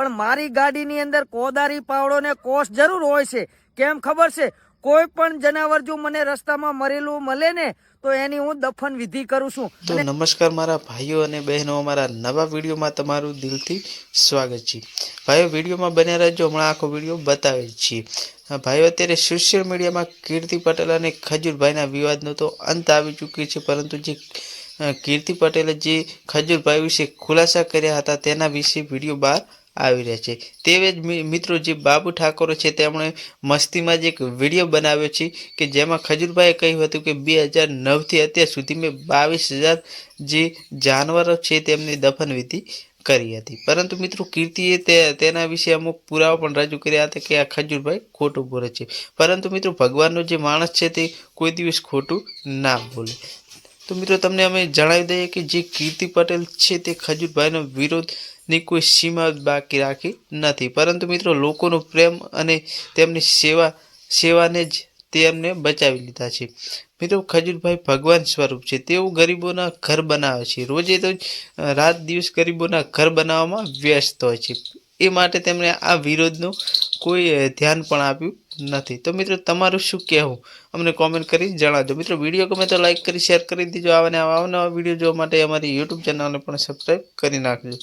પણ મારી ગાડીની અંદર કોદારી પાવડો ને કોસ જરૂર હોય છે। કેમ ખબર છે? કોઈ પણ જનાવર જો મને રસ્તામાં મરેલું મળે ને તો એની હું દફન વિધિ કરું છું। તો નમસ્કાર મારા ભાઈઓ અને બહેનો, અમારા નવા વિડીયોમાં તમારું દિલથી સ્વાગત છે। ભાઈઓ વિડીયોમાં બન્યા રહેજો, હમણાં આખો વિડીયો બતાવે છીએ। ભાઈઓ અત્યારે સોશિયલ મીડિયામાં કીર્તિ પટેલ અને ખજૂરભાઈના વિવાદનો તો અંત આવી ચૂક્યો છે, પરંતુ જે કીર્તિ પટેલે જે ખજૂરભાઈ વિશે ખુલાસા કર્યા હતા તેના વિશે વિડીયો બહાર આવી રહ્યા છે। તેવે જ મિત્રો જે બાબુ ઠાકોર છે તેમણે મસ્તીમાં જ એક વિડીયો બનાવ્યો છે કે જેમાં ખજૂરભાઈએ કહ્યું હતું કે 2009થી અત્યાર સુધી મેં 22,000 જે જાનવરો છે તેમની દફન વિધિ કરી હતી। પરંતુ મિત્રો કીર્તિએ તેના વિશે અમુક પુરાવા પણ રજૂ કર્યા હતા કે આ ખજૂરભાઈ ખોટું બોલે છે। પરંતુ મિત્રો ભગવાનનો જે માણસ છે તે કોઈ દિવસ ખોટું ના બોલે। તો મિત્રો તમને અમે જણાવી દઈએ કે જે કીર્તિ પટેલ છે તે ખજૂરભાઈનો વિરોધની કોઈ સીમા બાકી રાખી નથી, પરંતુ મિત્રો લોકોનો પ્રેમ અને તેમની સેવાને જ તેમને બચાવી લીધા છે। મિત્રો ખજૂરભાઈ ભગવાન સ્વરૂપ છે। તેઓ ગરીબોના ઘર બનાવે છે, રોજે તો રાત દિવસ ગરીબોના ઘર બનાવવામાં વ્યસ્ત હોય છે। એ માટે તેમણે આ વિરોધનું કોઈ ધ્યાન પણ આપ્યું નથી। તો મિત્રો તમારું શું કહેવું અમને કોમેન્ટ કરી જણાવજો। મિત્રો વિડીયો ગમે તો લાઈક કરી શેર કરી દીજો। આવા નવા વિડીયો જોવા માટે અમારી યુટ્યુબ ચેનલને પણ સબસ્ક્રાઈબ કરી નાખજો।